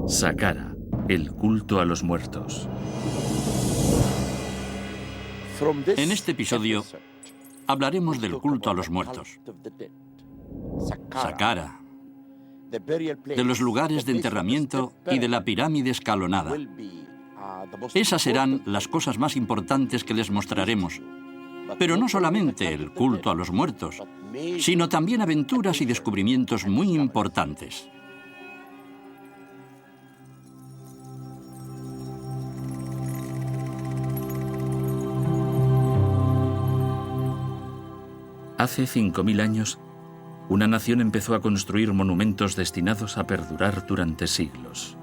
Saqqara, el culto a los muertos. En este episodio hablaremos del culto a los muertos. Saqqara, de los lugares de enterramiento y de la pirámide escalonada. Esas serán las cosas más importantes que les mostraremos. Pero no solamente el culto a los muertos, sino también aventuras y descubrimientos muy importantes. Hace 5000 años, una nación empezó a construir monumentos destinados a perdurar durante siglos.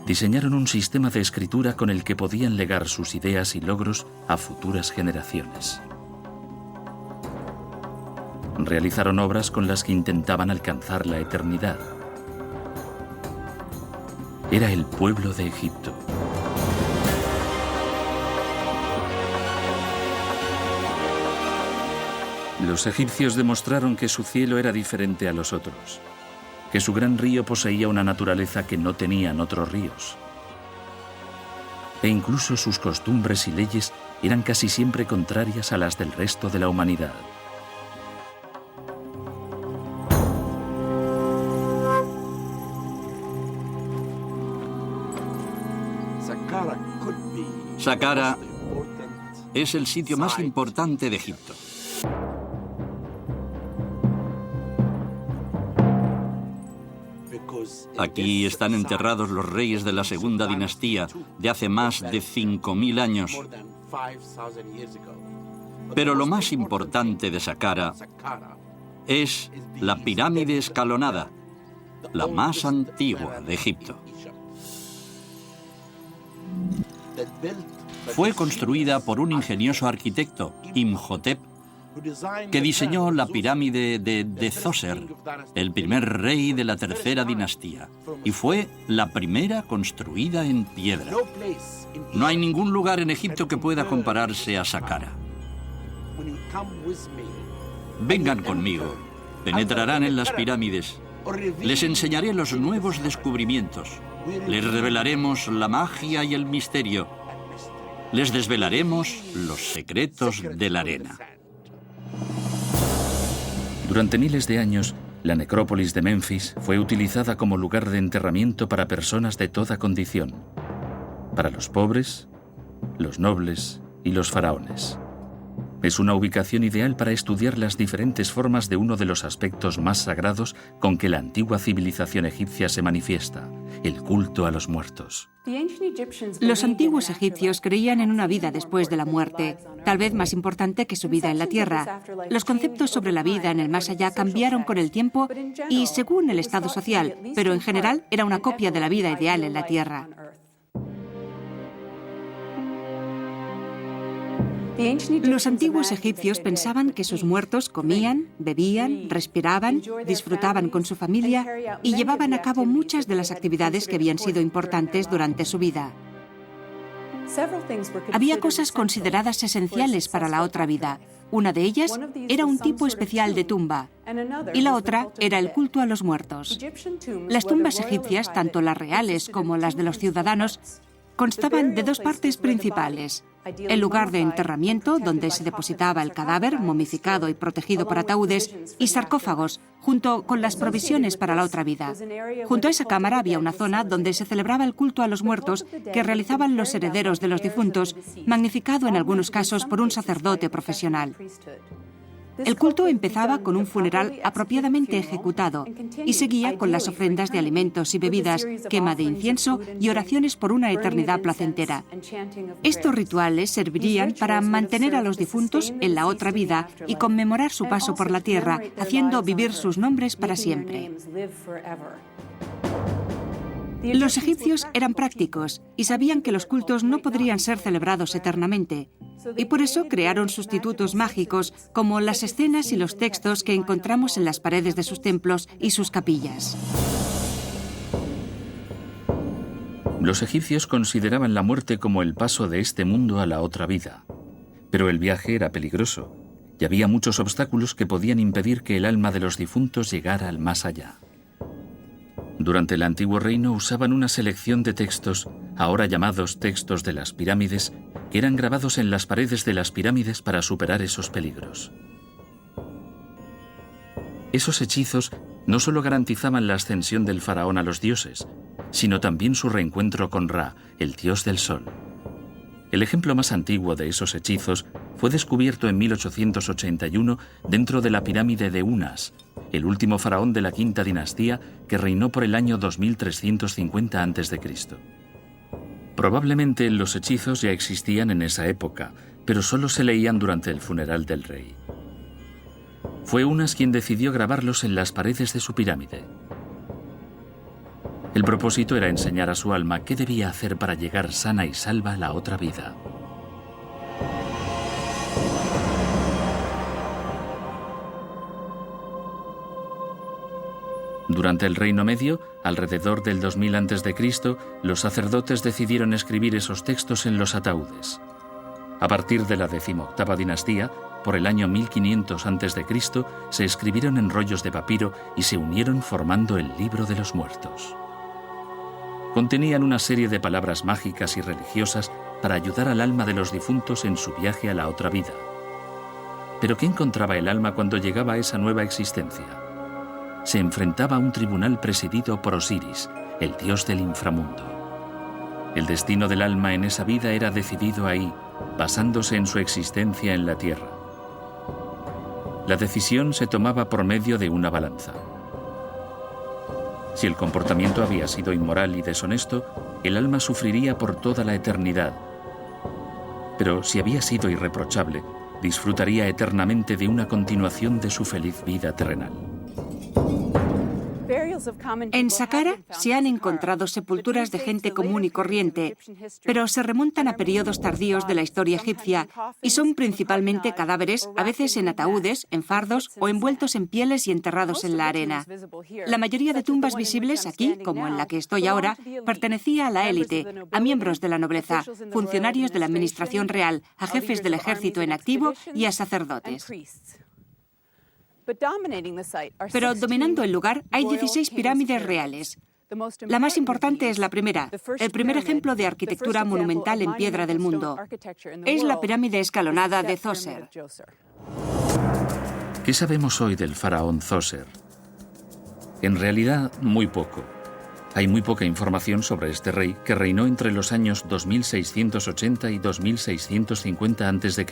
Diseñaron un sistema de escritura con el que podían legar sus ideas y logros a futuras generaciones. Realizaron obras con las que intentaban alcanzar la eternidad. Era el pueblo de Egipto. Los egipcios demostraron que su cielo era diferente a los otros, que su gran río poseía una naturaleza que no tenían otros ríos. E incluso sus costumbres y leyes eran casi siempre contrarias a las del resto de la humanidad. Saqqara es el sitio más importante de Egipto. Aquí están enterrados los reyes de la segunda dinastía de hace más de 5000 años. Pero lo más importante de Saqqara es la pirámide escalonada, la más antigua de Egipto. Fue construida por un ingenioso arquitecto, Imhotep, que diseñó la pirámide de Djoser, el primer rey de la tercera dinastía, y fue la primera construida en piedra. No hay ningún lugar en Egipto que pueda compararse a Saqqara. Vengan conmigo, penetrarán en las pirámides, les enseñaré los nuevos descubrimientos, les revelaremos la magia y el misterio, les desvelaremos los secretos de la arena. Durante miles de años, la necrópolis de Menfis fue utilizada como lugar de enterramiento para personas de toda condición, para los pobres, los nobles y los faraones. Es una ubicación ideal para estudiar las diferentes formas de uno de los aspectos más sagrados con que la antigua civilización egipcia se manifiesta, el culto a los muertos. Los antiguos egipcios creían en una vida después de la muerte, tal vez más importante que su vida en la tierra. Los conceptos sobre la vida en el más allá cambiaron con el tiempo y según el estado social, pero en general era una copia de la vida ideal en la tierra. Los antiguos egipcios pensaban que sus muertos comían, bebían, respiraban, disfrutaban con su familia y llevaban a cabo muchas de las actividades que habían sido importantes durante su vida. Había cosas consideradas esenciales para la otra vida. Una de ellas era un tipo especial de tumba y la otra era el culto a los muertos. Las tumbas egipcias, tanto las reales como las de los ciudadanos, constaban de dos partes principales: el lugar de enterramiento, donde se depositaba el cadáver, momificado y protegido por ataúdes, y sarcófagos, junto con las provisiones para la otra vida. Junto a esa cámara había una zona donde se celebraba el culto a los muertos que realizaban los herederos de los difuntos, magnificado en algunos casos por un sacerdote profesional. El culto empezaba con un funeral apropiadamente ejecutado y seguía con las ofrendas de alimentos y bebidas, quema de incienso y oraciones por una eternidad placentera. Estos rituales servirían para mantener a los difuntos en la otra vida y conmemorar su paso por la tierra, haciendo vivir sus nombres para siempre. Los egipcios eran prácticos y sabían que los cultos no podrían ser celebrados eternamente, y por eso crearon sustitutos mágicos como las escenas y los textos que encontramos en las paredes de sus templos y sus capillas. Los egipcios consideraban la muerte como el paso de este mundo a la otra vida, pero el viaje era peligroso y había muchos obstáculos que podían impedir que el alma de los difuntos llegara al más allá. Durante el Antiguo Reino usaban una selección de textos, ahora llamados textos de las pirámides, que eran grabados en las paredes de las pirámides para superar esos peligros. Esos hechizos no solo garantizaban la ascensión del faraón a los dioses, sino también su reencuentro con Ra, el dios del sol. El ejemplo más antiguo de esos hechizos fue descubierto en 1881 dentro de la pirámide de Unas, el último faraón de la quinta dinastía que reinó por el año 2350 a.C. Probablemente los hechizos ya existían en esa época, pero solo se leían durante el funeral del rey. Fue Unas quien decidió grabarlos en las paredes de su pirámide. El propósito era enseñar a su alma qué debía hacer para llegar sana y salva a la otra vida. Durante el Reino Medio, alrededor del 2000 a.C., los sacerdotes decidieron escribir esos textos en los ataúdes. A partir de la 18ª dinastía, por el año 1500 a.C., se escribieron en rollos de papiro y se unieron formando el Libro de los Muertos. Contenían una serie de palabras mágicas y religiosas para ayudar al alma de los difuntos en su viaje a la otra vida. ¿Pero qué encontraba el alma cuando llegaba a esa nueva existencia? Se enfrentaba a un tribunal presidido por Osiris, el dios del inframundo. El destino del alma en esa vida era decidido ahí, basándose en su existencia en la tierra. La decisión se tomaba por medio de una balanza. Si el comportamiento había sido inmoral y deshonesto, el alma sufriría por toda la eternidad. Pero si había sido irreprochable, disfrutaría eternamente de una continuación de su feliz vida terrenal. En Saqqara se han encontrado sepulturas de gente común y corriente, pero se remontan a periodos tardíos de la historia egipcia y son principalmente cadáveres, a veces en ataúdes, en fardos o envueltos en pieles y enterrados en la arena. La mayoría de tumbas visibles aquí, como en la que estoy ahora, pertenecía a la élite, a miembros de la nobleza, funcionarios de la administración real, a jefes del ejército en activo y a sacerdotes. Pero dominando el lugar hay 16 pirámides reales. La más importante es la primera, el primer ejemplo de arquitectura monumental en piedra del mundo. Es la pirámide escalonada de Djoser. ¿Qué sabemos hoy del faraón Djoser? En realidad, muy poco. Hay muy poca información sobre este rey que reinó entre los años 2680 y 2650 a.C.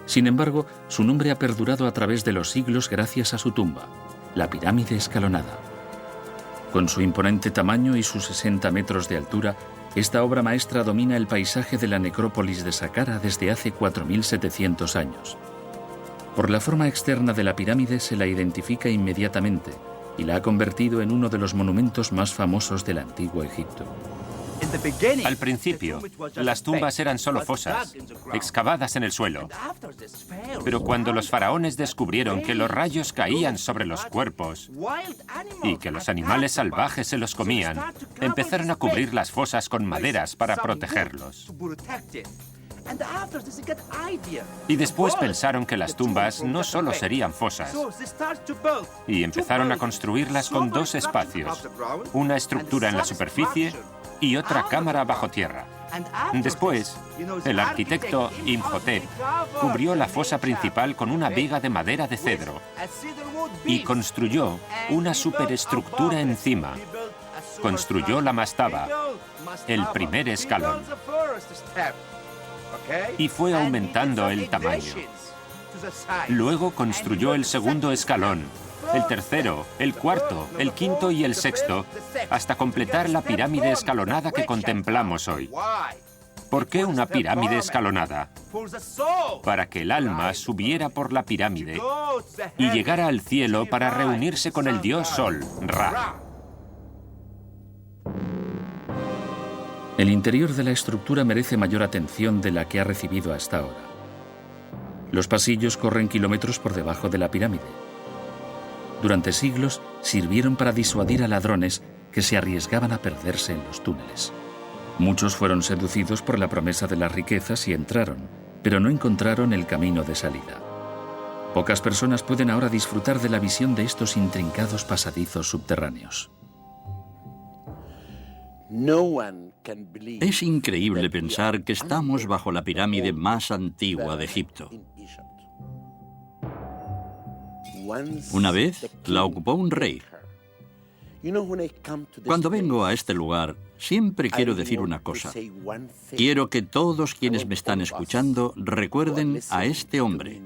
Sin embargo, su nombre ha perdurado a través de los siglos gracias a su tumba, la pirámide escalonada. Con su imponente tamaño y sus 60 metros de altura, esta obra maestra domina el paisaje de la necrópolis de Saqqara desde hace 4700 años. Por la forma externa de la pirámide se la identifica inmediatamente y la ha convertido en uno de los monumentos más famosos del antiguo Egipto. Al principio, las tumbas eran solo fosas, excavadas en el suelo. Pero cuando los faraones descubrieron que los rayos caían sobre los cuerpos y que los animales salvajes se los comían, empezaron a cubrir las fosas con maderas para protegerlos. Y después pensaron que las tumbas no solo serían fosas, y empezaron a construirlas con dos espacios, una estructura en la superficie y otra cámara bajo tierra. Después, el arquitecto Imhotep cubrió la fosa principal con una viga de madera de cedro y construyó una superestructura encima. Construyó la mastaba, el primer escalón, y fue aumentando el tamaño. Luego construyó el segundo escalón, el tercero, el cuarto, el quinto y el sexto, hasta completar la pirámide escalonada que contemplamos hoy. ¿Por qué una pirámide escalonada? Para que el alma subiera por la pirámide y llegara al cielo para reunirse con el dios Sol, Ra. El interior de la estructura merece mayor atención de la que ha recibido hasta ahora. Los pasillos corren kilómetros por debajo de la pirámide. Durante siglos sirvieron para disuadir a ladrones que se arriesgaban a perderse en los túneles. Muchos fueron seducidos por la promesa de las riquezas y entraron, pero no encontraron el camino de salida. Pocas personas pueden ahora disfrutar de la visión de estos intrincados pasadizos subterráneos. Es increíble pensar que estamos bajo la pirámide más antigua de Egipto. Una vez la ocupó un rey. Cuando vengo a este lugar, siempre quiero decir una cosa. Quiero que todos quienes me están escuchando recuerden a este hombre,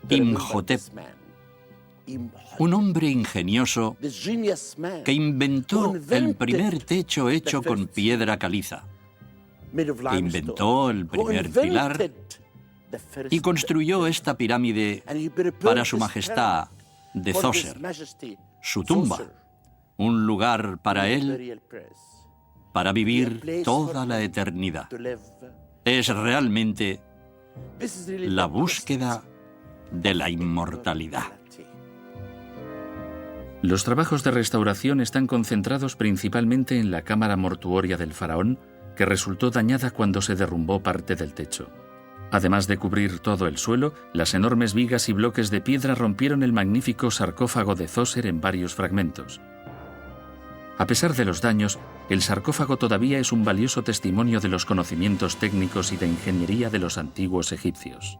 Imhotep, un hombre ingenioso que inventó el primer techo hecho con piedra caliza, que inventó el primer pilar y construyó esta pirámide para su majestad de Djoser, su tumba, un lugar para él, para vivir toda la eternidad. Es realmente la búsqueda de la inmortalidad. Los trabajos de restauración están concentrados principalmente en la cámara mortuoria del faraón, que resultó dañada cuando se derrumbó parte del techo. Además de cubrir todo el suelo, las enormes vigas y bloques de piedra rompieron el magnífico sarcófago de Djoser en varios fragmentos. A pesar de los daños, el sarcófago todavía es un valioso testimonio de los conocimientos técnicos y de ingeniería de los antiguos egipcios.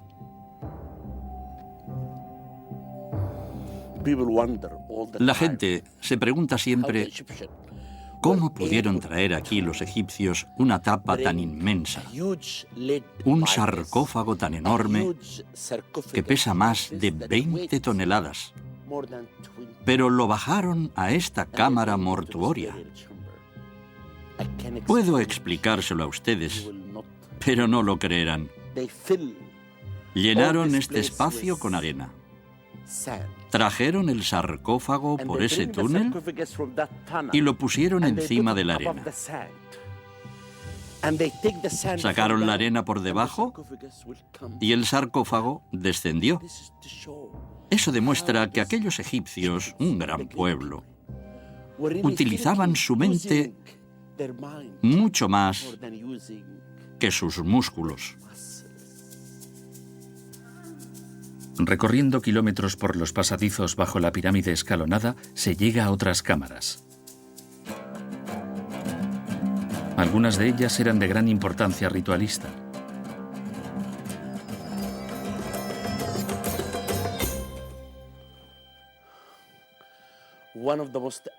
La gente se pregunta siempre cómo pudieron traer aquí los egipcios una tapa tan inmensa, un sarcófago tan enorme que pesa más de 20 toneladas, pero lo bajaron a esta cámara mortuoria. Puedo explicárselo a ustedes, pero no lo creerán. Llenaron este espacio con arena. Trajeron el sarcófago por ese túnel y lo pusieron encima de la arena. Sacaron la arena por debajo y el sarcófago descendió. Eso demuestra que aquellos egipcios, un gran pueblo, utilizaban su mente mucho más que sus músculos. Recorriendo kilómetros por los pasadizos bajo la pirámide escalonada, se llega a otras cámaras. Algunas de ellas eran de gran importancia ritualista.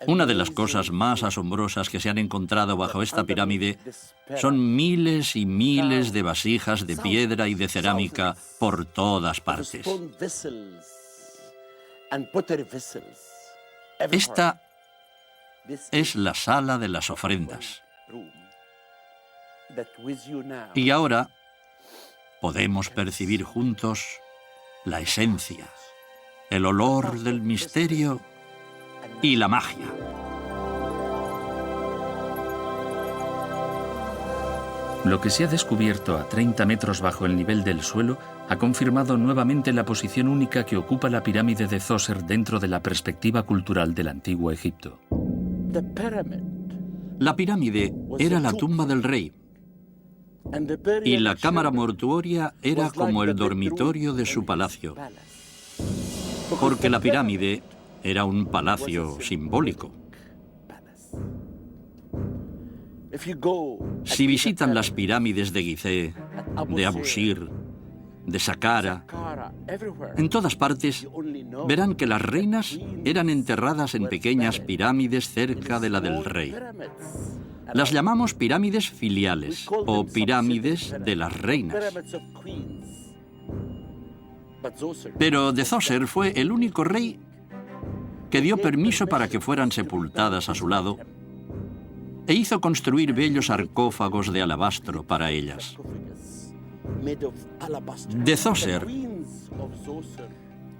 Una de las cosas más asombrosas que se han encontrado bajo esta pirámide son miles y miles de vasijas de piedra y de cerámica por todas partes. Esta es la sala de las ofrendas. Y ahora podemos percibir juntos la esencia, el olor del misterio y la magia. Lo que se ha descubierto a 30 metros bajo el nivel del suelo ha confirmado nuevamente la posición única que ocupa la pirámide de Djoser dentro de la perspectiva cultural del antiguo Egipto. La pirámide era la tumba del rey y la cámara mortuoria era como el dormitorio de su palacio, porque la pirámide era un palacio simbólico. Si visitan las pirámides de Gizeh, de Abu Sir, de Saqqara, en todas partes verán que las reinas eran enterradas en pequeñas pirámides cerca de la del rey. Las llamamos pirámides filiales o pirámides de las reinas. Pero Djoser fue el único rey que dio permiso para que fueran sepultadas a su lado e hizo construir bellos sarcófagos de alabastro para ellas. Djoser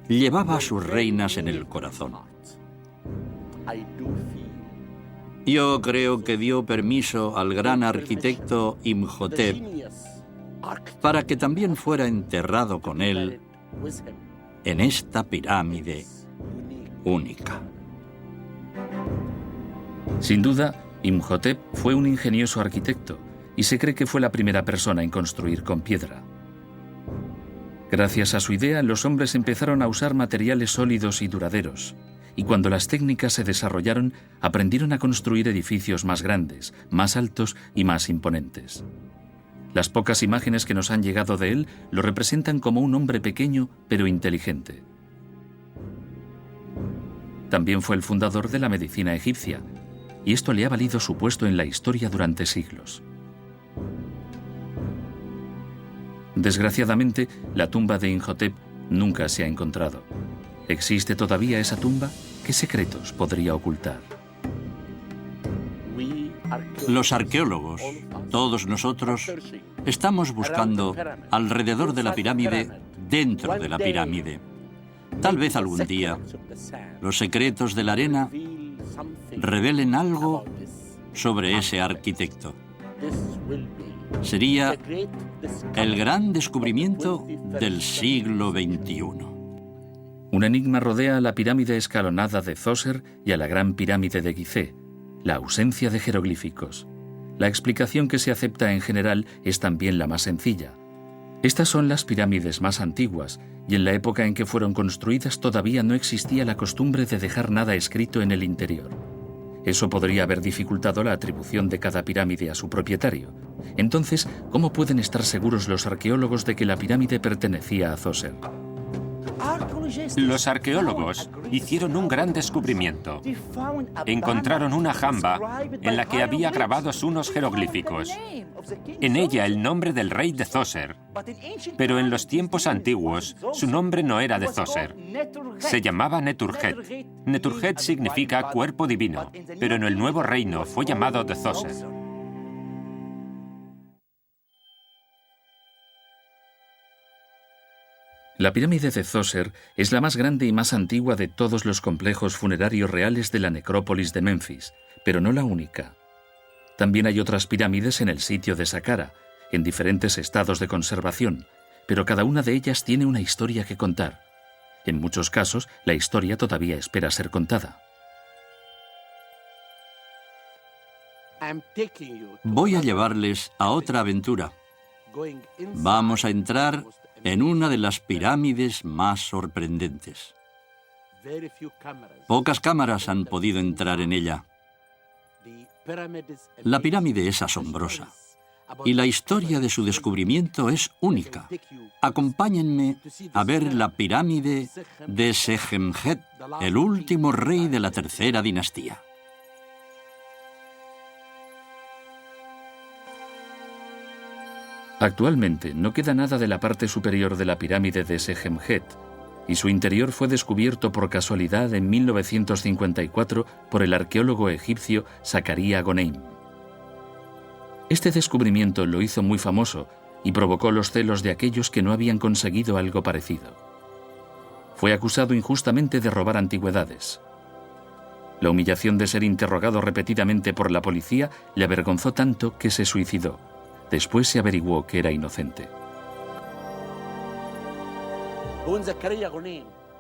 llevaba a sus reinas en el corazón. Yo creo que dio permiso al gran arquitecto Imhotep para que también fuera enterrado con él en esta pirámide única. Sin duda, Imhotep fue un ingenioso arquitecto y se cree que fue la primera persona en construir con piedra. Gracias a su idea, los hombres empezaron a usar materiales sólidos y duraderos, y cuando las técnicas se desarrollaron, aprendieron a construir edificios más grandes, más altos y más imponentes. Las pocas imágenes que nos han llegado de él lo representan como un hombre pequeño pero inteligente. También fue el fundador de la medicina egipcia, y esto le ha valido su puesto en la historia durante siglos. Desgraciadamente, la tumba de Imhotep nunca se ha encontrado. ¿Existe todavía esa tumba? ¿Qué secretos podría ocultar? Los arqueólogos, todos nosotros, estamos buscando alrededor de la pirámide, dentro de la pirámide. Tal vez algún día los secretos de la arena revelen algo sobre ese arquitecto. Sería el gran descubrimiento del siglo XXI. Un enigma rodea a la pirámide escalonada de Djoser y a la gran pirámide de Gizeh: la ausencia de jeroglíficos. La explicación que se acepta en general es también la más sencilla. Estas son las pirámides más antiguas, y en la época en que fueron construidas todavía no existía la costumbre de dejar nada escrito en el interior. Eso podría haber dificultado la atribución de cada pirámide a su propietario. Entonces, ¿cómo pueden estar seguros los arqueólogos de que la pirámide pertenecía a Djoser? Los arqueólogos hicieron un gran descubrimiento. Encontraron una jamba en la que había grabados unos jeroglíficos. En ella el nombre del rey de Djoser. Pero en los tiempos antiguos su nombre no era de Djoser. Se llamaba Neturhet. Neturhet significa cuerpo divino, pero en el nuevo reino fue llamado de Djoser. La pirámide de Djoser es la más grande y más antigua de todos los complejos funerarios reales de la necrópolis de Menfis, pero no la única. También hay otras pirámides en el sitio de Saqqara, en diferentes estados de conservación, pero cada una de ellas tiene una historia que contar. En muchos casos, la historia todavía espera ser contada. Voy a llevarles a otra aventura. Vamos a entrar en una de las pirámides más sorprendentes. Pocas cámaras han podido entrar en ella. La pirámide es asombrosa y la historia de su descubrimiento es única. Acompáñenme a ver la pirámide de Sejemjet, el último rey de la tercera dinastía. Actualmente no queda nada de la parte superior de la pirámide de Sejemjet, y su interior fue descubierto por casualidad en 1954 por el arqueólogo egipcio Zakaria Goneim. Este descubrimiento lo hizo muy famoso y provocó los celos de aquellos que no habían conseguido algo parecido. Fue acusado injustamente de robar antigüedades. La humillación de ser interrogado repetidamente por la policía le avergonzó tanto que se suicidó. Después se averiguó que era inocente.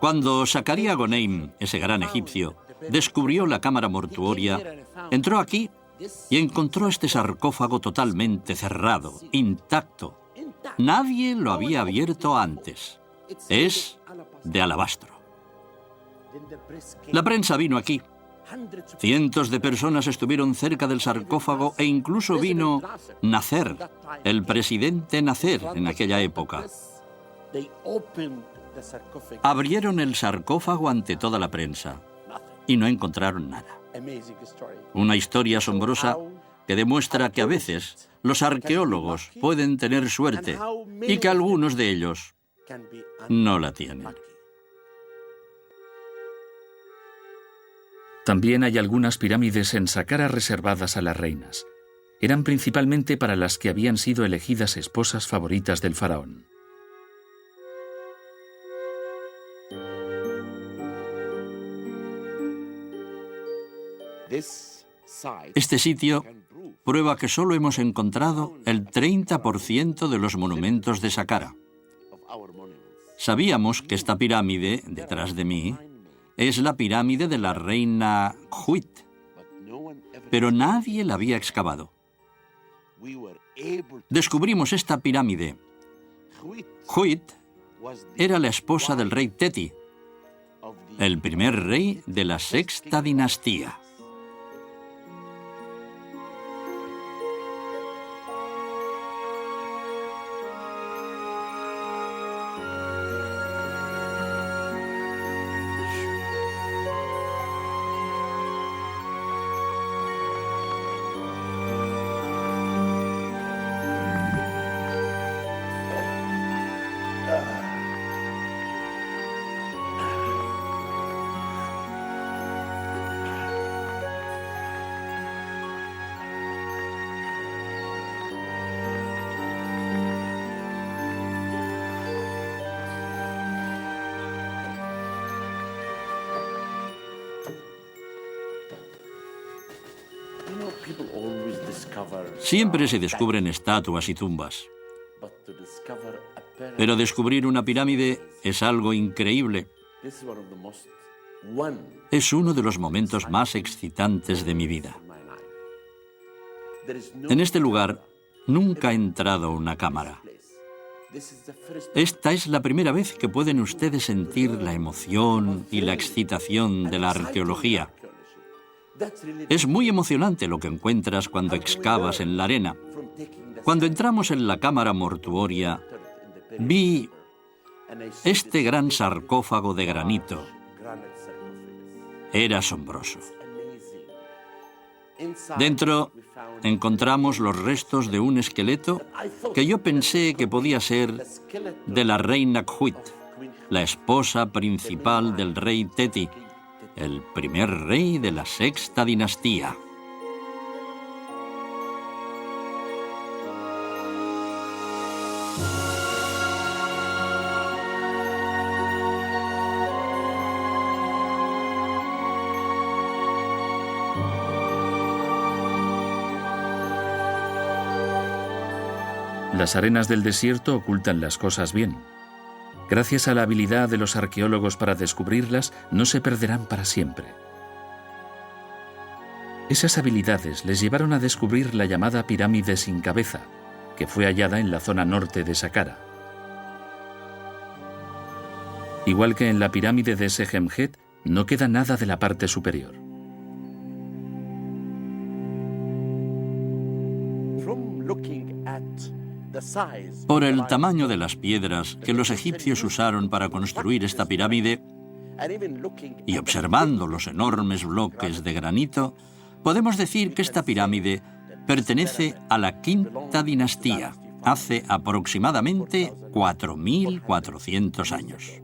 Cuando Zakaria Goneim, ese gran egipcio, descubrió la cámara mortuoria, entró aquí y encontró este sarcófago totalmente cerrado, intacto. Nadie lo había abierto antes. Es de alabastro. La prensa vino aquí. Cientos de personas estuvieron cerca del sarcófago e incluso vino Nasser, el presidente Nasser en aquella época. Abrieron el sarcófago ante toda la prensa y no encontraron nada. Una historia asombrosa que demuestra que a veces los arqueólogos pueden tener suerte y que algunos de ellos no la tienen. También hay algunas pirámides en Saqqara reservadas a las reinas. Eran principalmente para las que habían sido elegidas esposas favoritas del faraón. Este sitio prueba que solo hemos encontrado el 30% de los monumentos de Saqqara. Sabíamos que esta pirámide, detrás de mí, es la pirámide de la reina Khuit, pero nadie la había excavado. Descubrimos esta pirámide. Khuit era la esposa del rey Teti, el primer rey de la sexta dinastía. Siempre se descubren estatuas y tumbas, pero descubrir una pirámide es algo increíble. Es uno de los momentos más excitantes de mi vida. En este lugar nunca ha entrado una cámara. Esta es la primera vez que pueden ustedes sentir la emoción y la excitación de la arqueología. Es muy emocionante lo que encuentras cuando excavas en la arena. Cuando entramos en la cámara mortuoria, vi este gran sarcófago de granito. Era asombroso. Dentro encontramos los restos de un esqueleto que yo pensé que podía ser de la reina Khuit, la esposa principal del rey Teti, el primer rey de la sexta dinastía. Las arenas del desierto ocultan las cosas bien. Gracias a la habilidad de los arqueólogos para descubrirlas, no se perderán para siempre. Esas habilidades les llevaron a descubrir la llamada pirámide sin cabeza, que fue hallada en la zona norte de Saqqara. Igual que en la pirámide de Sejemjet, no queda nada de la parte superior. Por el tamaño de las piedras que los egipcios usaron para construir esta pirámide y observando los enormes bloques de granito, podemos decir que esta pirámide pertenece a la quinta dinastía, hace aproximadamente 4.400 años.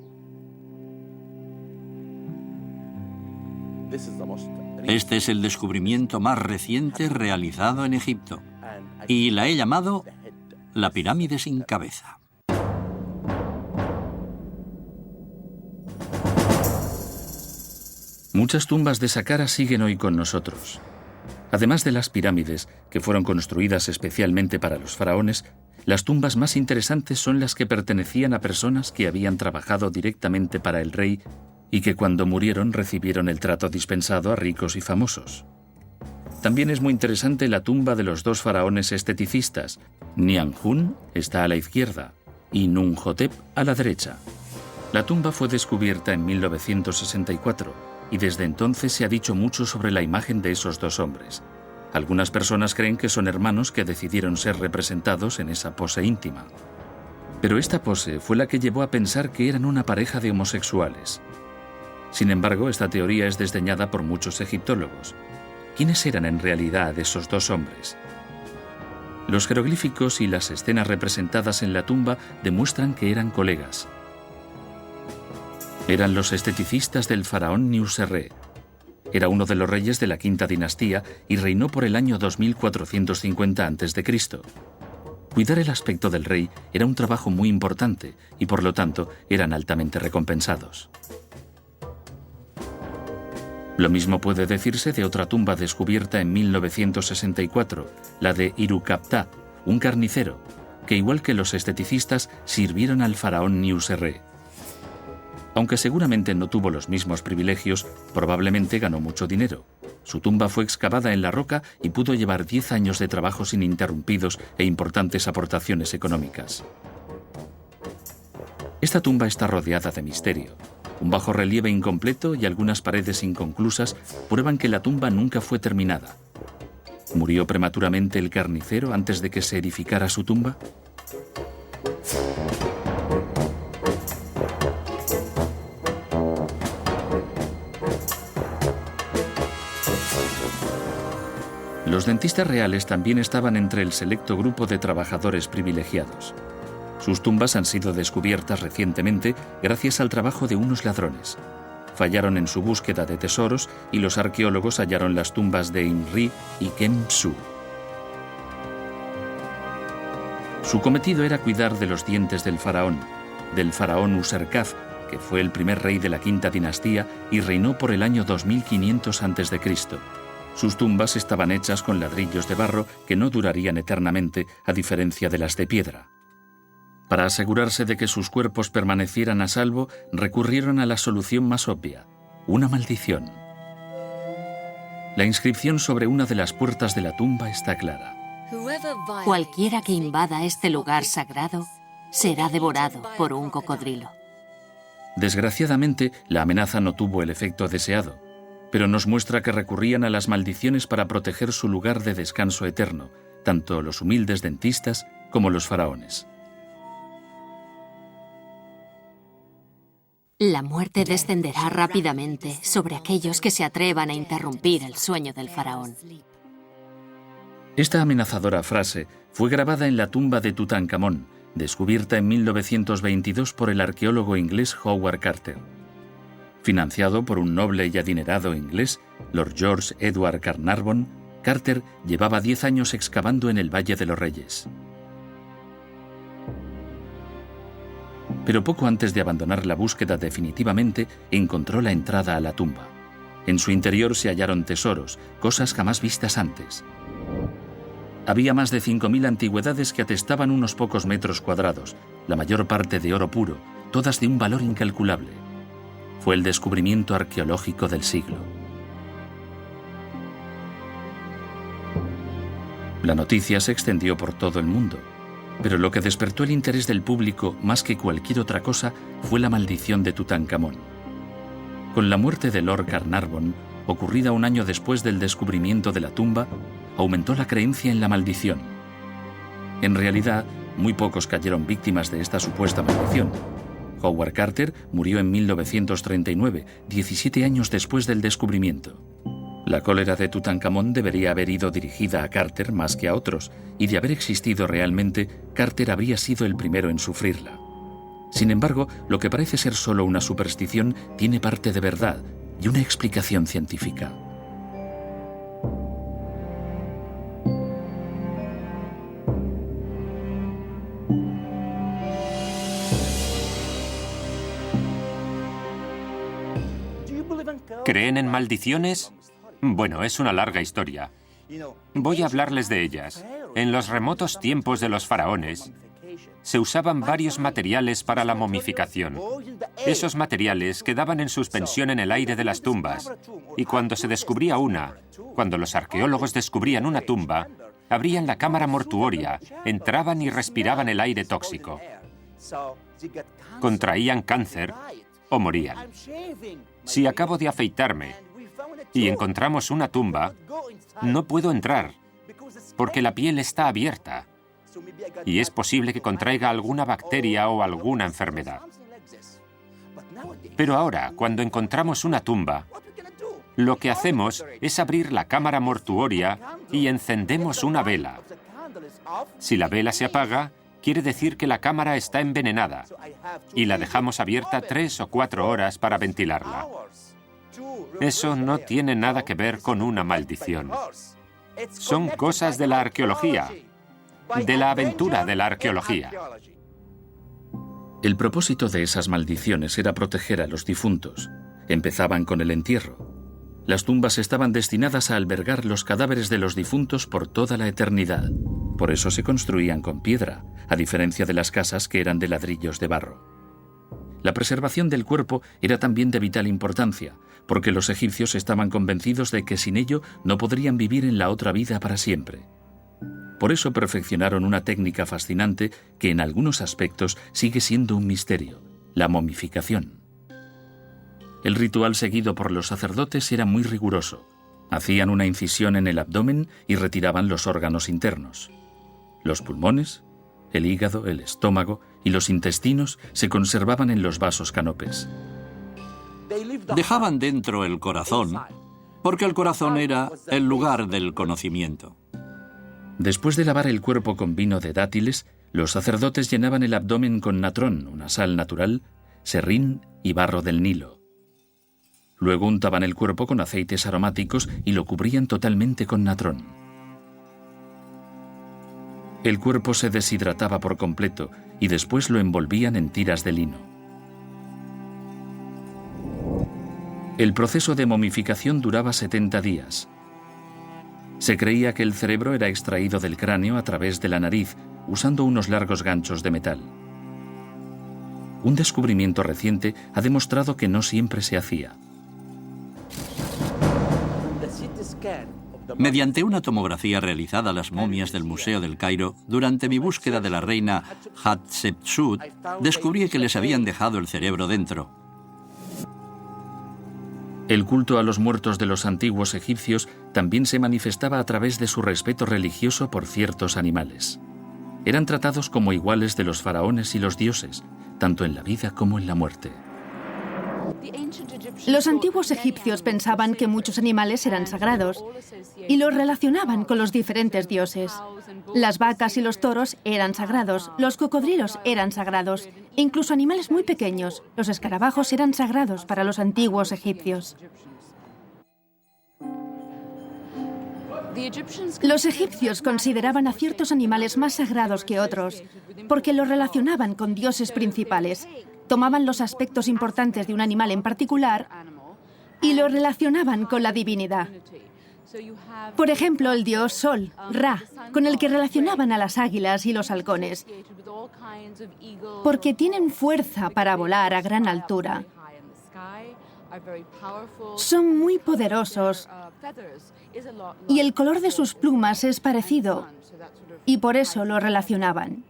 Este es el descubrimiento más reciente realizado en Egipto y la he llamado la pirámide sin cabeza. Muchas tumbas de Saqqara siguen hoy con nosotros. Además de las pirámides, que fueron construidas especialmente para los faraones, las tumbas más interesantes son las que pertenecían a personas que habían trabajado directamente para el rey y que cuando murieron recibieron el trato dispensado a ricos y famosos. También es muy interesante la tumba de los dos faraones esteticistas. Nianjún está a la izquierda y Nunhotep a la derecha. La tumba fue descubierta en 1964 y desde entonces se ha dicho mucho sobre la imagen de esos dos hombres. Algunas personas creen que son hermanos que decidieron ser representados en esa pose íntima. Pero esta pose fue la que llevó a pensar que eran una pareja de homosexuales. Sin embargo, esta teoría es desdeñada por muchos egiptólogos. ¿Quiénes eran en realidad esos dos hombres? Los jeroglíficos y las escenas representadas en la tumba demuestran que eran colegas. Eran los esteticistas del faraón Niuserre. Era uno de los reyes de la quinta dinastía y reinó por el año 2450 a.C. Cuidar el aspecto del rey era un trabajo muy importante y por lo tanto eran altamente recompensados. Lo mismo puede decirse de otra tumba descubierta en 1964, la de Irukaptah, un carnicero, que igual que los esteticistas sirvieron al faraón Niuserre. Aunque seguramente no tuvo los mismos privilegios, probablemente ganó mucho dinero. Su tumba fue excavada en la roca y pudo llevar 10 años de trabajos ininterrumpidos e importantes aportaciones económicas. Esta tumba está rodeada de misterio. Un bajorrelieve incompleto y algunas paredes inconclusas prueban que la tumba nunca fue terminada. ¿Murió prematuramente el carnicero antes de que se edificara su tumba? Los dentistas reales también estaban entre el selecto grupo de trabajadores privilegiados. Sus tumbas han sido descubiertas recientemente gracias al trabajo de unos ladrones. Fallaron en su búsqueda de tesoros y los arqueólogos hallaron las tumbas de Imri y Khem-Su. Su cometido era cuidar de los dientes del faraón Userkaf, que fue el primer rey de la quinta dinastía y reinó por el año 2500 a.C. Sus tumbas estaban hechas con ladrillos de barro que no durarían eternamente, a diferencia de las de piedra. Para asegurarse de que sus cuerpos permanecieran a salvo, recurrieron a la solución más obvia: una maldición. La inscripción sobre una de las puertas de la tumba está clara. Cualquiera que invada este lugar sagrado será devorado por un cocodrilo. Desgraciadamente, la amenaza no tuvo el efecto deseado, pero nos muestra que recurrían a las maldiciones para proteger su lugar de descanso eterno, tanto los humildes dentistas como los faraones. La muerte descenderá rápidamente sobre aquellos que se atrevan a interrumpir el sueño del faraón. Esta amenazadora frase fue grabada en la tumba de Tutankamón, descubierta en 1922 por el arqueólogo inglés Howard Carter. Financiado por un noble y adinerado inglés, Lord George Edward Carnarvon, Carter llevaba 10 años excavando en el Valle de los Reyes. Pero poco antes de abandonar la búsqueda definitivamente, encontró la entrada a la tumba. En su interior se hallaron tesoros, cosas jamás vistas antes. Había más de 5.000 antigüedades que atestaban unos pocos metros cuadrados, la mayor parte de oro puro, todas de un valor incalculable. Fue el descubrimiento arqueológico del siglo. La noticia se extendió por todo el mundo, pero lo que despertó el interés del público más que cualquier otra cosa fue la maldición de Tutankamón. Con la muerte de Lord Carnarvon, ocurrida un año después del descubrimiento de la tumba, aumentó la creencia en la maldición. En realidad, muy pocos cayeron víctimas de esta supuesta maldición. Howard Carter murió en 1939, 17 años después del descubrimiento. La cólera de Tutankamón debería haber ido dirigida a Carter más que a otros, y de haber existido realmente, Carter habría sido el primero en sufrirla. Sin embargo, lo que parece ser solo una superstición tiene parte de verdad y una explicación científica. ¿Creen en maldiciones? Bueno, es una larga historia. Voy a hablarles de ellas. En los remotos tiempos de los faraones, se usaban varios materiales para la momificación. Esos materiales quedaban en suspensión en el aire de las tumbas, y cuando se descubría cuando los arqueólogos descubrían una tumba, abrían la cámara mortuoria, entraban y respiraban el aire tóxico. Contraían cáncer o morían. Si acabo de afeitarme y encontramos una tumba, no puedo entrar, porque la piel está abierta y es posible que contraiga alguna bacteria o alguna enfermedad. Pero ahora, cuando encontramos una tumba, lo que hacemos es abrir la cámara mortuoria y encendemos una vela. Si la vela se apaga, quiere decir que la cámara está envenenada y la dejamos abierta 3 o 4 horas para ventilarla. Eso no tiene nada que ver con una maldición. Son cosas de la arqueología, de la aventura de la arqueología. El propósito de esas maldiciones era proteger a los difuntos. Empezaban con el entierro. Las tumbas estaban destinadas a albergar los cadáveres de los difuntos por toda la eternidad. Por eso se construían con piedra, a diferencia de las casas que eran de ladrillos de barro. La preservación del cuerpo era también de vital importancia, porque los egipcios estaban convencidos de que sin ello no podrían vivir en la otra vida para siempre. Por eso perfeccionaron una técnica fascinante que en algunos aspectos sigue siendo un misterio: la momificación. El ritual seguido por los sacerdotes era muy riguroso. Hacían una incisión en el abdomen y retiraban los órganos internos. Los pulmones, el hígado, el estómago y los intestinos se conservaban en los vasos canopes. Dejaban dentro el corazón, porque el corazón era el lugar del conocimiento. Después de lavar el cuerpo con vino de dátiles, los sacerdotes llenaban el abdomen con natrón, una sal natural, serrín y barro del Nilo. Luego untaban el cuerpo con aceites aromáticos y lo cubrían totalmente con natrón. El cuerpo se deshidrataba por completo y después lo envolvían en tiras de lino. El proceso de momificación duraba 70 días. Se creía que el cerebro era extraído del cráneo a través de la nariz, usando unos largos ganchos de metal. Un descubrimiento reciente ha demostrado que no siempre se hacía. Mediante una tomografía realizada a las momias del Museo del Cairo, durante mi búsqueda de la reina Hatshepsut, descubrí que les habían dejado el cerebro dentro. El culto a los muertos de los antiguos egipcios también se manifestaba a través de su respeto religioso por ciertos animales. Eran tratados como iguales de los faraones y los dioses, tanto en la vida como en la muerte. Los antiguos egipcios pensaban que muchos animales eran sagrados y los relacionaban con los diferentes dioses. Las vacas y los toros eran sagrados, los cocodrilos eran sagrados, e incluso animales muy pequeños, los escarabajos eran sagrados para los antiguos egipcios. Los egipcios consideraban a ciertos animales más sagrados que otros porque los relacionaban con dioses principales. Tomaban los aspectos importantes de un animal en particular y lo relacionaban con la divinidad. Por ejemplo, el dios Sol, Ra, con el que relacionaban a las águilas y los halcones, porque tienen fuerza para volar a gran altura. Son muy poderosos y el color de sus plumas es parecido y por eso lo relacionaban.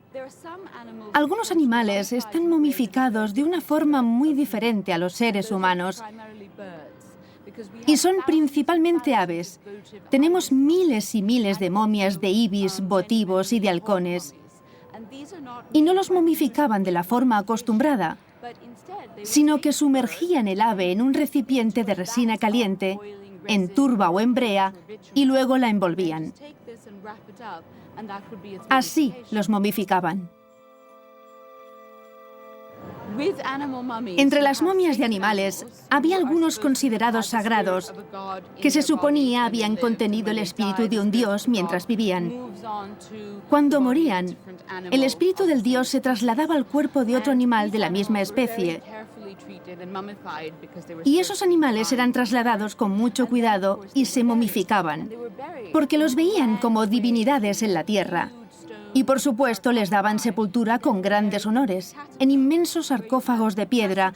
Algunos animales están momificados de una forma muy diferente a los seres humanos y son principalmente aves. Tenemos miles y miles de momias de ibis, votivos y de halcones y no los momificaban de la forma acostumbrada, sino que sumergían el ave en un recipiente de resina caliente, en turba o en brea, y luego la envolvían. Así los momificaban. Entre las momias de animales había algunos considerados sagrados que se suponía habían contenido el espíritu de un dios mientras vivían. Cuando morían, el espíritu del dios se trasladaba al cuerpo de otro animal de la misma especie y esos animales eran trasladados con mucho cuidado y se momificaban porque los veían como divinidades en la tierra. Y por supuesto les daban sepultura con grandes honores, en inmensos sarcófagos de piedra,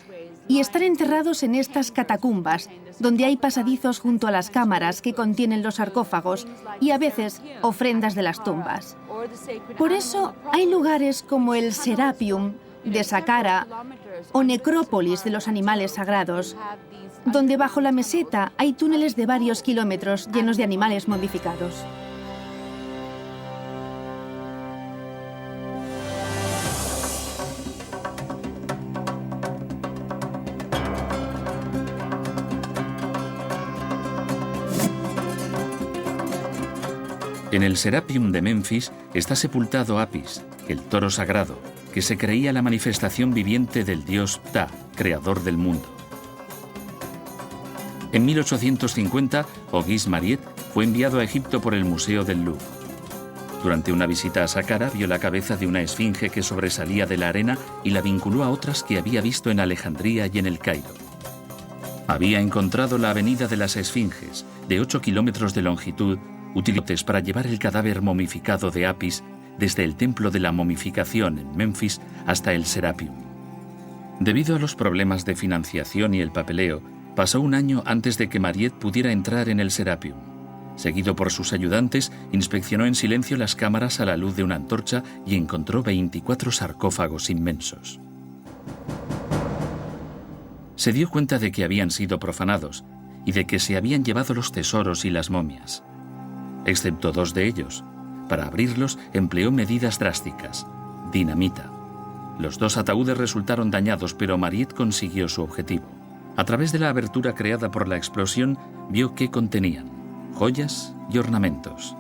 y están enterrados en estas catacumbas, donde hay pasadizos junto a las cámaras que contienen los sarcófagos y a veces ofrendas de las tumbas. Por eso hay lugares como el Serapeum de Saqqara o necrópolis de los animales sagrados, donde bajo la meseta hay túneles de varios kilómetros llenos de animales momificados. En el Serapeum de Memphis está sepultado Apis, el toro sagrado, que se creía la manifestación viviente del dios Ptah, creador del mundo. En 1850, Auguste Mariette fue enviado a Egipto por el Museo del Louvre. Durante una visita a Saqqara vio la cabeza de una esfinge que sobresalía de la arena y la vinculó a otras que había visto en Alejandría y en el Cairo. Había encontrado la avenida de las Esfinges, de 8 kilómetros de longitud, utilizados para llevar el cadáver momificado de Apis desde el templo de la momificación en Memphis hasta el Serapeum. Debido a los problemas de financiación y el papeleo, pasó un año antes de que Mariette pudiera entrar en el Serapeum. Seguido por sus ayudantes, inspeccionó en silencio las cámaras a la luz de una antorcha y encontró 24 sarcófagos inmensos. Se dio cuenta de que habían sido profanados y de que se habían llevado los tesoros y las momias. Excepto 2 de ellos. Para abrirlos empleó medidas drásticas: dinamita. Los 2 ataúdes resultaron dañados, pero Mariette consiguió su objetivo. A través de la abertura creada por la explosión, vio qué contenían: joyas y ornamentos.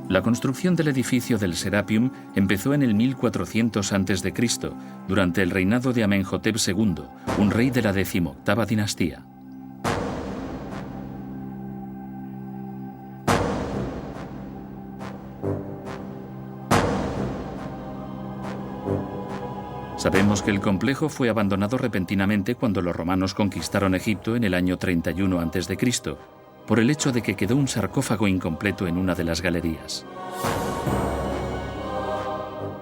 La construcción del edificio del Serapeum empezó en el 1400 a.C., durante el reinado de Amenhotep II, un rey de la 18ª dinastía. Sabemos que el complejo fue abandonado repentinamente cuando los romanos conquistaron Egipto en el año 31 a.C., por el hecho de que quedó un sarcófago incompleto en una de las galerías.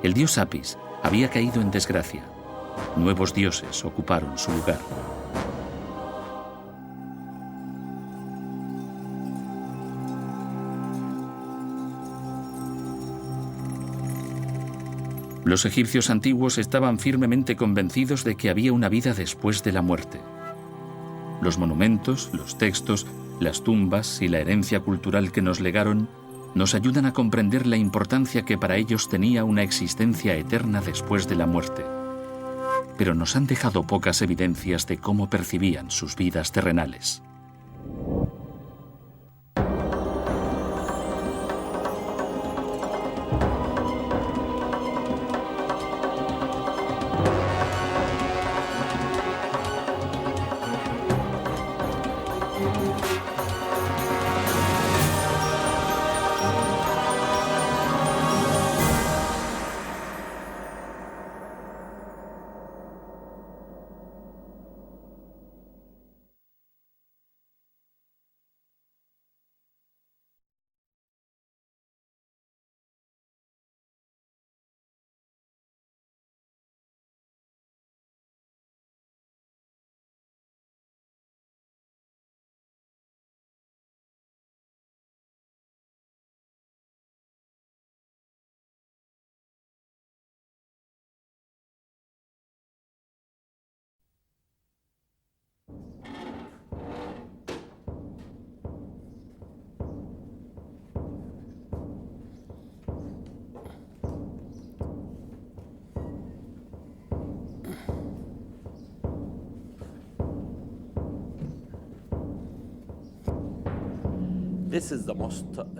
El dios Apis había caído en desgracia. Nuevos dioses ocuparon su lugar. Los egipcios antiguos estaban firmemente convencidos de que había una vida después de la muerte. Los monumentos, los textos, las tumbas y la herencia cultural que nos legaron nos ayudan a comprender la importancia que para ellos tenía una existencia eterna después de la muerte. Pero nos han dejado pocas evidencias de cómo percibían sus vidas terrenales.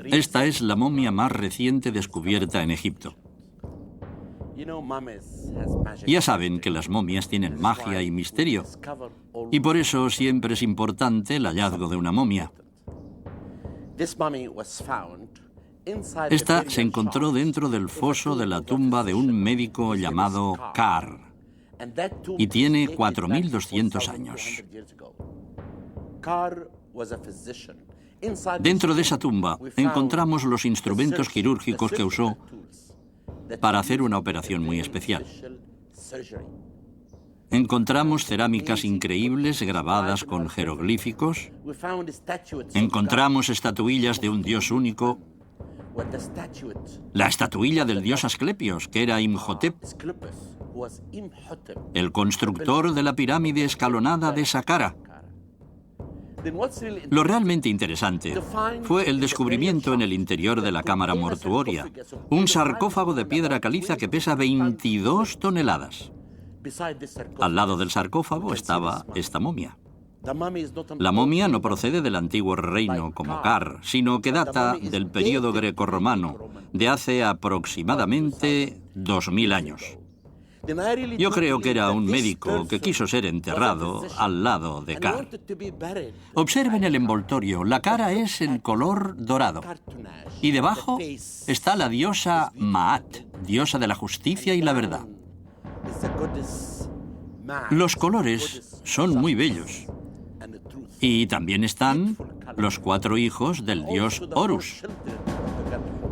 Esta es la momia más reciente descubierta en Egipto. Ya saben que las momias tienen magia y misterio, y por eso siempre es importante el hallazgo de una momia. Esta se encontró dentro del foso de la tumba de un médico llamado Kar, y tiene 4.200 años. Dentro de esa tumba encontramos los instrumentos quirúrgicos que usó para hacer una operación muy especial. Encontramos cerámicas increíbles grabadas con jeroglíficos. Encontramos estatuillas de un dios único. La estatuilla del dios Asclepios, que era Imhotep, el constructor de la pirámide escalonada de Saqqara. Lo realmente interesante fue el descubrimiento en el interior de la cámara mortuoria, un sarcófago de piedra caliza que pesa 22 toneladas. Al lado del sarcófago estaba esta momia. La momia no procede del antiguo reino como Kar, sino que data del período grecorromano, de hace aproximadamente 2000 años. Yo creo que era un médico que quiso ser enterrado al lado de Kar. Observen el envoltorio. La cara es en color dorado. Y debajo está la diosa Maat, diosa de la justicia y la verdad. Los colores son muy bellos. Y también están los 4 hijos del dios Horus.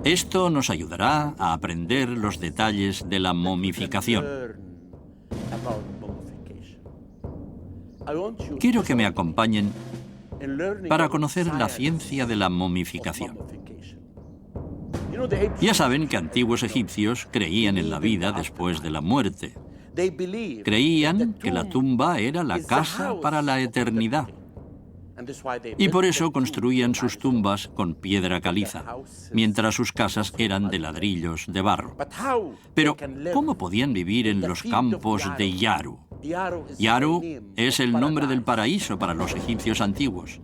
Esto nos ayudará a aprender los detalles de la momificación. Quiero que me acompañen para conocer la ciencia de la momificación. Ya saben que antiguos egipcios creían en la vida después de la muerte. Creían que la tumba era la casa para la eternidad. Y por eso construían sus tumbas con piedra caliza, mientras sus casas eran de ladrillos de barro. Pero, ¿cómo podían vivir en los campos de Yaru? Yaru es el nombre del paraíso para los egipcios antiguos.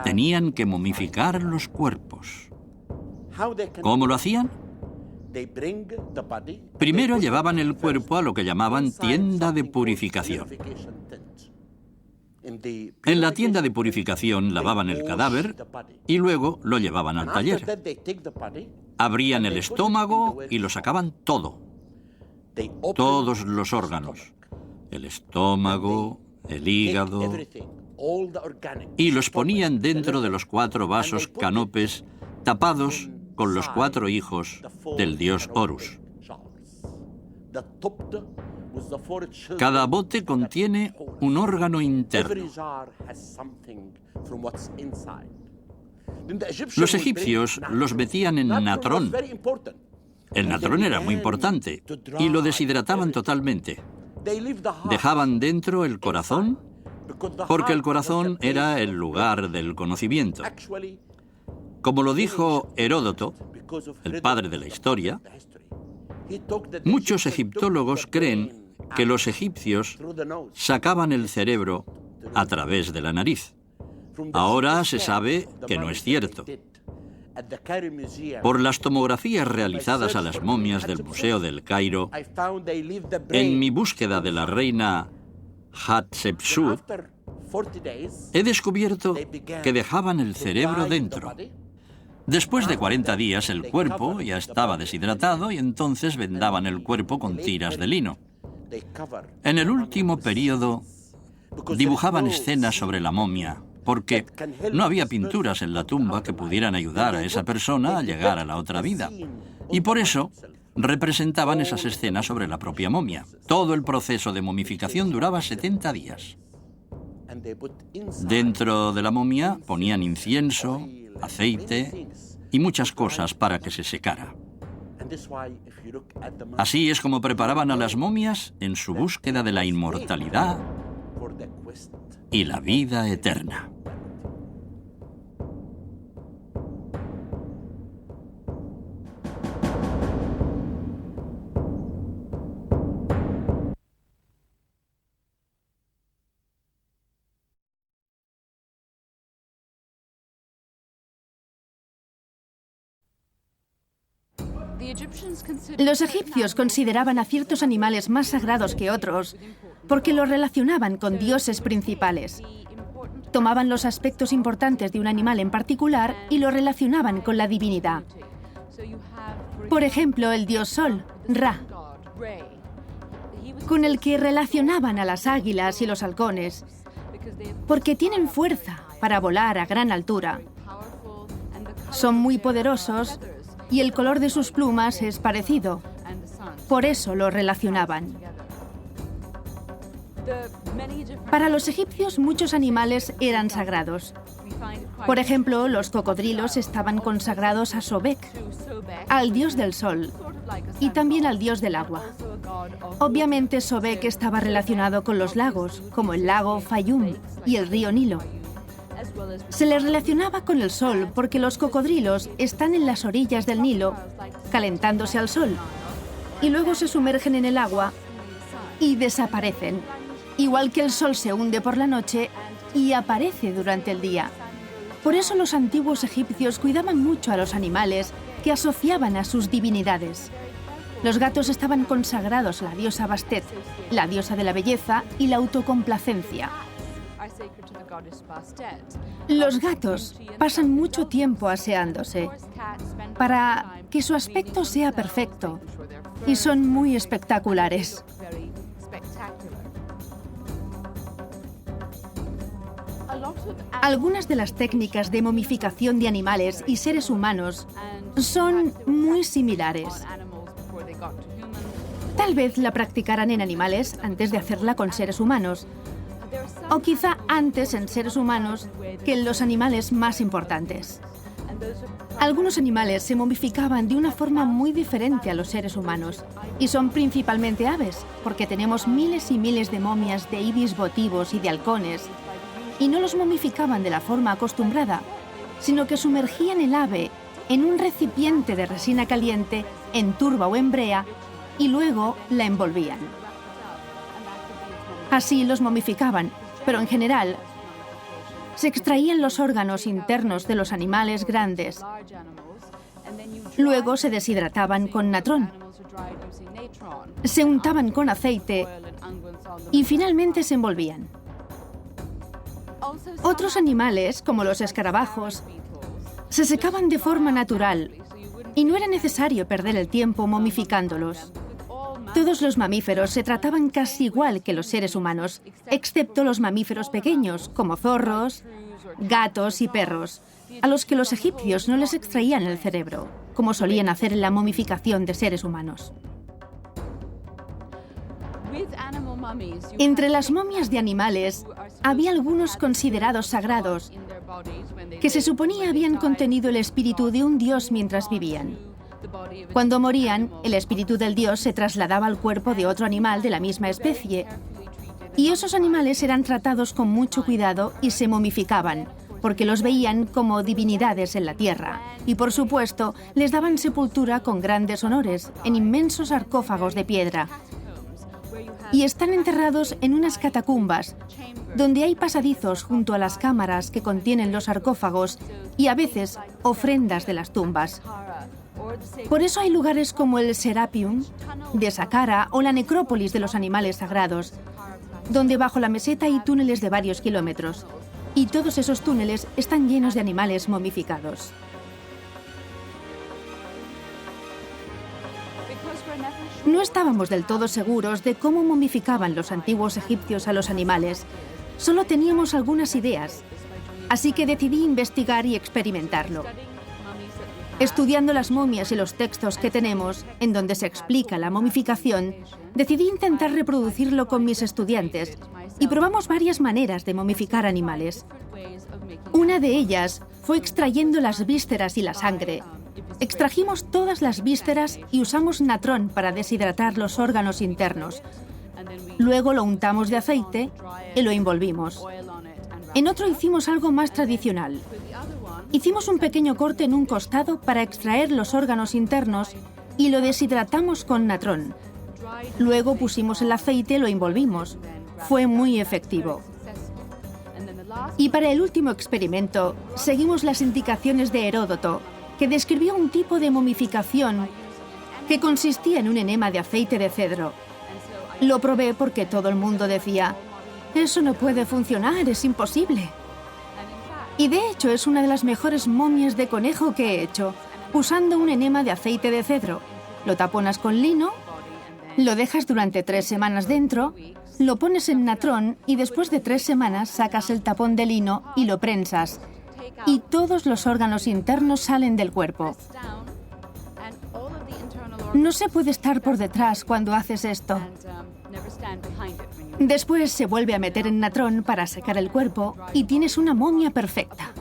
Tenían que momificar los cuerpos. ¿Cómo lo hacían? Primero llevaban el cuerpo a lo que llamaban tienda de purificación. En la tienda de purificación lavaban el cadáver y luego lo llevaban al taller. Abrían el estómago y lo sacaban todo. Todos los órganos. El estómago, el hígado. Y los ponían dentro de los 4 vasos canopes tapados con los 4 hijos del dios Horus. Cada bote contiene un órgano interno. Los egipcios los metían en natrón. El natrón era muy importante y lo deshidrataban totalmente. Dejaban dentro el corazón porque el corazón era el lugar del conocimiento. Como lo dijo Heródoto, el padre de la historia, muchos egiptólogos creen que los egipcios sacaban el cerebro a través de la nariz. Ahora se sabe que no es cierto. Por las tomografías realizadas a las momias del Museo del Cairo, en mi búsqueda de la reina Hatshepsut, he descubierto que dejaban el cerebro dentro. Después de 40 días el cuerpo ya estaba deshidratado y entonces vendaban el cuerpo con tiras de lino. En el último periodo dibujaban escenas sobre la momia, porque no había pinturas en la tumba que pudieran ayudar a esa persona a llegar a la otra vida. Y por eso representaban esas escenas sobre la propia momia. Todo el proceso de momificación duraba 70 días. Dentro de la momia ponían incienso, aceite y muchas cosas para que se secara. Así es como preparaban a las momias en su búsqueda de la inmortalidad y la vida eterna. Los egipcios consideraban a ciertos animales más sagrados que otros porque los relacionaban con dioses principales. Tomaban los aspectos importantes de un animal en particular y lo relacionaban con la divinidad. Por ejemplo, el dios Sol, Ra, con el que relacionaban a las águilas y los halcones, porque tienen fuerza para volar a gran altura. Son muy poderosos y el color de sus plumas es parecido. Por eso lo relacionaban. Para los egipcios, muchos animales eran sagrados. Por ejemplo, los cocodrilos estaban consagrados a Sobek, al dios del sol, y también al dios del agua. Obviamente, Sobek estaba relacionado con los lagos, como el lago Fayum y el río Nilo. Se les relacionaba con el sol porque los cocodrilos están en las orillas del Nilo, calentándose al sol, y luego se sumergen en el agua y desaparecen, igual que el sol se hunde por la noche y aparece durante el día. Por eso los antiguos egipcios cuidaban mucho a los animales que asociaban a sus divinidades. Los gatos estaban consagrados a la diosa Bastet, la diosa de la belleza y la autocomplacencia. Los gatos pasan mucho tiempo aseándose para que su aspecto sea perfecto y son muy espectaculares. Algunas de las técnicas de momificación de animales y seres humanos son muy similares. Tal vez la practicaran en animales antes de hacerla con seres humanos, o quizá antes en seres humanos que en los animales más importantes. Algunos animales se momificaban de una forma muy diferente a los seres humanos, y son principalmente aves, porque tenemos miles y miles de momias de ibis votivos y de halcones, y no los momificaban de la forma acostumbrada, sino que sumergían el ave en un recipiente de resina caliente, en turba o en brea, y luego la envolvían. Así los momificaban, pero en general se extraían los órganos internos de los animales grandes. Luego se deshidrataban con natrón, se untaban con aceite y finalmente se envolvían. Otros animales, como los escarabajos, se secaban de forma natural y no era necesario perder el tiempo momificándolos. Todos los mamíferos se trataban casi igual que los seres humanos, excepto los mamíferos pequeños, como zorros, gatos y perros, a los que los egipcios no les extraían el cerebro, como solían hacer en la momificación de seres humanos. Entre las momias de animales había algunos considerados sagrados, que se suponía habían contenido el espíritu de un dios mientras vivían. Cuando morían, el espíritu del dios se trasladaba al cuerpo de otro animal de la misma especie, y esos animales eran tratados con mucho cuidado y se momificaban, porque los veían como divinidades en la tierra, y por supuesto les daban sepultura con grandes honores en inmensos sarcófagos de piedra, y están enterrados en unas catacumbas, donde hay pasadizos junto a las cámaras que contienen los sarcófagos y a veces ofrendas de las tumbas. Por eso hay lugares como el Serapeum de Saqqara o la necrópolis de los animales sagrados, donde bajo la meseta hay túneles de varios kilómetros, y todos esos túneles están llenos de animales momificados. No estábamos del todo seguros de cómo momificaban los antiguos egipcios a los animales, solo teníamos algunas ideas, así que decidí investigar y experimentarlo. Estudiando las momias y los textos que tenemos, en donde se explica la momificación, decidí intentar reproducirlo con mis estudiantes y probamos varias maneras de momificar animales. Una de ellas fue extrayendo las vísceras y la sangre. Extrajimos todas las vísceras y usamos natrón para deshidratar los órganos internos. Luego lo untamos de aceite y lo envolvimos. En otro hicimos algo más tradicional. Hicimos un pequeño corte en un costado para extraer los órganos internos y lo deshidratamos con natrón. Luego pusimos el aceite y lo envolvimos. Fue muy efectivo. Y para el último experimento, seguimos las indicaciones de Heródoto, que describió un tipo de momificación que consistía en un enema de aceite de cedro. Lo probé porque todo el mundo decía, eso no puede funcionar, es imposible. Y de hecho es una de las mejores momias de conejo que he hecho, usando un enema de aceite de cedro. Lo taponas con lino, lo dejas durante 3 semanas dentro, lo pones en natrón y después de 3 semanas sacas el tapón de lino y lo prensas. Y todos los órganos internos salen del cuerpo. No se puede estar por detrás cuando haces esto. Después se vuelve a meter en natrón para secar el cuerpo y tienes una momia perfecta.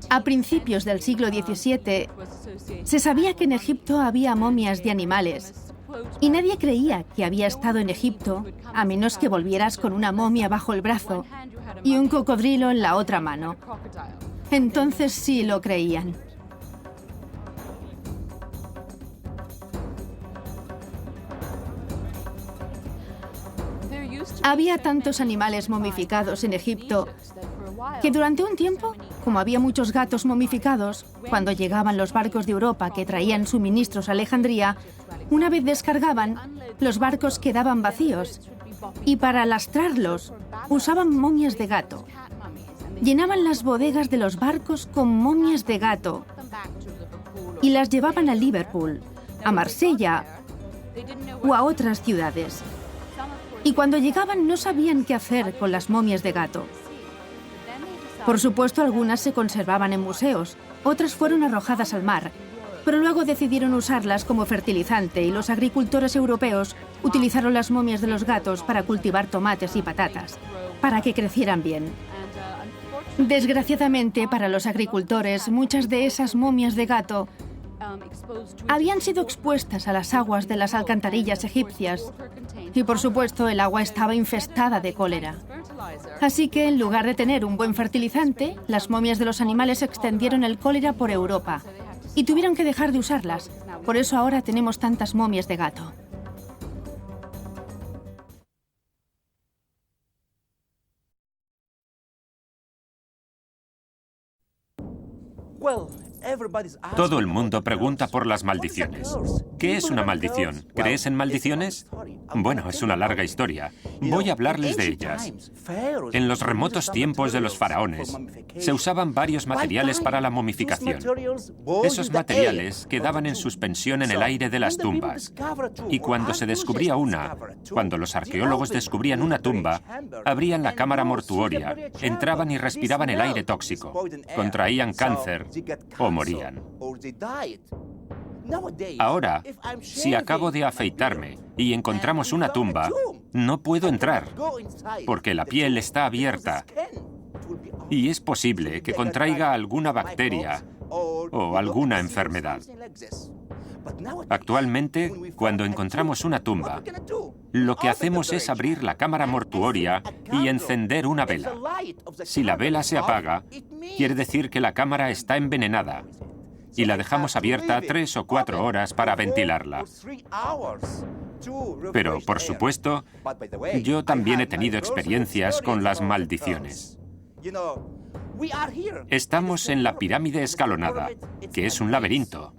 A principios del siglo XVII, se sabía que en Egipto había momias de animales, y nadie creía que había estado en Egipto, a menos que volvieras con una momia bajo el brazo y un cocodrilo en la otra mano. Entonces sí lo creían. Había tantos animales momificados en Egipto que durante un tiempo, como había muchos gatos momificados, cuando llegaban los barcos de Europa que traían suministros a Alejandría, una vez descargaban, los barcos quedaban vacíos. Y para lastrarlos, usaban momias de gato. Llenaban las bodegas de los barcos con momias de gato y las llevaban a Liverpool, a Marsella o a otras ciudades. Y cuando llegaban no sabían qué hacer con las momias de gato. Por supuesto, algunas se conservaban en museos, otras fueron arrojadas al mar, pero luego decidieron usarlas como fertilizante y los agricultores europeos utilizaron las momias de los gatos para cultivar tomates y patatas, para que crecieran bien. Desgraciadamente para los agricultores, muchas de esas momias de gato habían sido expuestas a las aguas de las alcantarillas egipcias y, por supuesto, el agua estaba infestada de cólera. Así que, en lugar de tener un buen fertilizante, las momias de los animales extendieron el cólera por Europa y tuvieron que dejar de usarlas. Por eso ahora tenemos tantas momias de gato. Todo el mundo pregunta por las maldiciones. ¿Qué es una maldición? ¿Crees en maldiciones? Bueno, es una larga historia. Voy a hablarles de ellas. En los remotos tiempos de los faraones, se usaban varios materiales para la momificación. Esos materiales quedaban en suspensión en el aire de las tumbas. Y cuando se descubría cuando los arqueólogos descubrían una tumba, abrían la cámara mortuoria, entraban y respiraban el aire tóxico, contraían cáncer o morían. Ahora, si acabo de afeitarme y encontramos una tumba, no puedo entrar, porque la piel está abierta y es posible que contraiga alguna bacteria o alguna enfermedad. Actualmente, cuando encontramos una tumba, lo que hacemos es abrir la cámara mortuoria y encender una vela. Si la vela se apaga, quiere decir que la cámara está envenenada y la dejamos abierta 3 o 4 horas para ventilarla. Pero, por supuesto, yo también he tenido experiencias con las maldiciones. Estamos en la pirámide escalonada, que es un laberinto.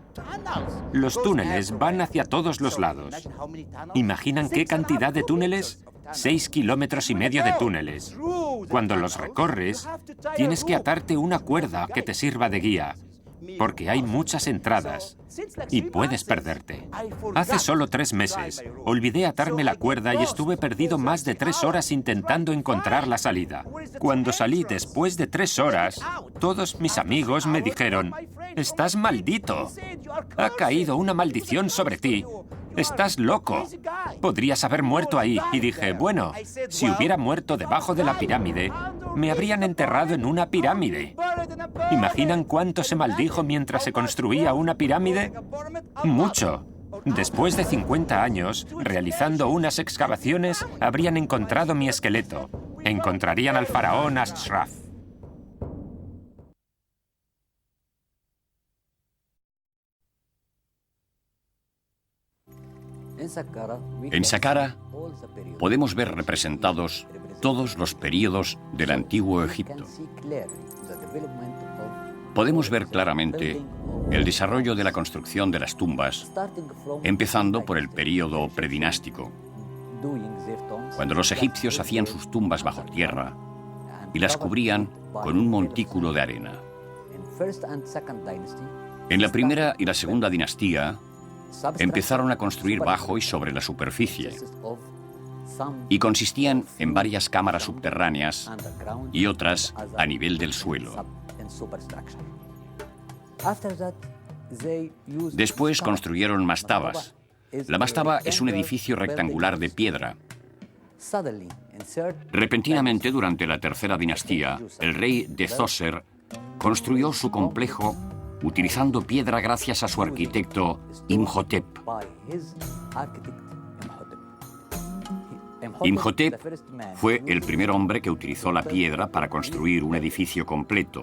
Los túneles van hacia todos los lados. ¿Imaginan qué cantidad de túneles? 6,5 kilómetros de túneles. Cuando los recorres, tienes que atarte una cuerda que te sirva de guía, porque hay muchas entradas y puedes perderte. Hace solo 3 meses, olvidé atarme la cuerda y estuve perdido más de 3 horas intentando encontrar la salida. Cuando salí después de 3 horas, todos mis amigos me dijeron: «Estás maldito. Ha caído una maldición sobre ti. Estás loco. Podrías haber muerto ahí». Y dije, bueno, si hubiera muerto debajo de la pirámide, me habrían enterrado en una pirámide. ¿Imaginan cuánto se maldijo mientras se construía una pirámide? Mucho. Después de 50 años, realizando unas excavaciones, habrían encontrado mi esqueleto. Encontrarían al faraón Ashraf. En Saqqara podemos ver representados todos los períodos del Antiguo Egipto. Podemos ver claramente el desarrollo de la construcción de las tumbas, empezando por el período predinástico, cuando los egipcios hacían sus tumbas bajo tierra y las cubrían con un montículo de arena. En la primera y la segunda dinastía, empezaron a construir bajo y sobre la superficie y consistían en varias cámaras subterráneas y otras a nivel del suelo. Después construyeron mastabas. La mastaba es un edificio rectangular de piedra. Repentinamente, durante la tercera dinastía, el rey de Dzoser construyó su complejo utilizando piedra gracias a su arquitecto Imhotep. Imhotep fue el primer hombre que utilizó la piedra para construir un edificio completo.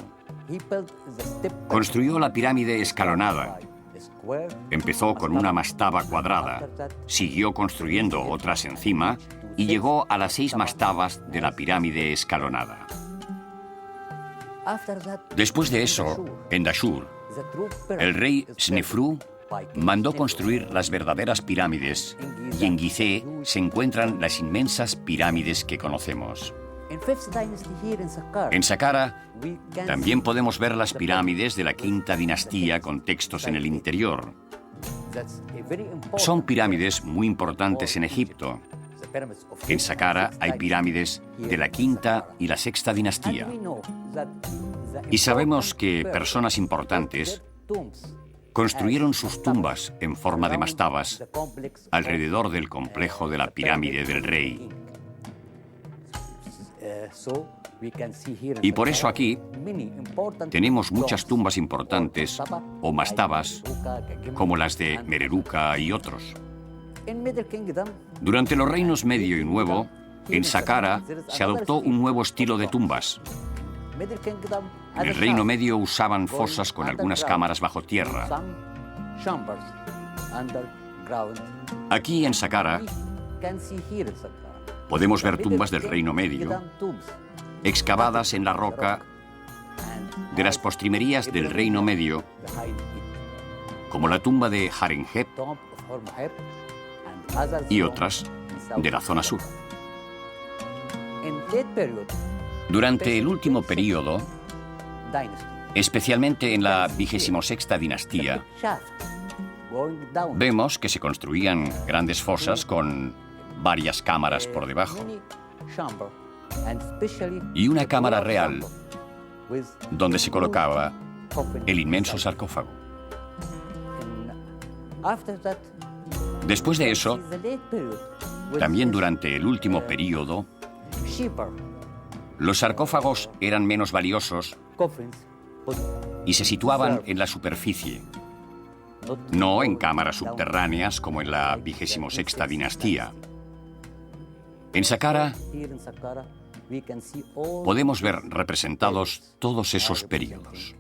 Construyó la pirámide escalonada. Empezó con una mastaba cuadrada, siguió construyendo otras encima y llegó a las 6 mastabas de la pirámide escalonada. Después de eso, en Dashur, el rey Snefru mandó construir las verdaderas pirámides y en Gizeh se encuentran las inmensas pirámides que conocemos. En Saqqara también podemos ver las pirámides de la quinta dinastía con textos en el interior. Son pirámides muy importantes en Egipto. En Saqqara hay pirámides de la quinta y la sexta dinastía. Y sabemos que personas importantes construyeron sus tumbas en forma de mastabas alrededor del complejo de la pirámide del rey. Y por eso aquí tenemos muchas tumbas importantes o mastabas, como las de Mereruca y otros. Durante los reinos Medio y Nuevo, en Saqqara se adoptó un nuevo estilo de tumbas. En el Reino Medio usaban fosas con algunas cámaras bajo tierra. Aquí en Saqqara podemos ver tumbas del Reino Medio, excavadas en la roca de las postrimerías del Reino Medio, como la tumba de Harenhep y otras de la zona sur. Durante el último período, especialmente en la 26ª dinastía, vemos que se construían grandes fosas con varias cámaras por debajo y una cámara real donde se colocaba el inmenso sarcófago. Después de eso, también durante el último período, los sarcófagos eran menos valiosos y se situaban en la superficie, no en cámaras subterráneas como en la 26ª dinastía. En Saqqara podemos ver representados todos esos períodos.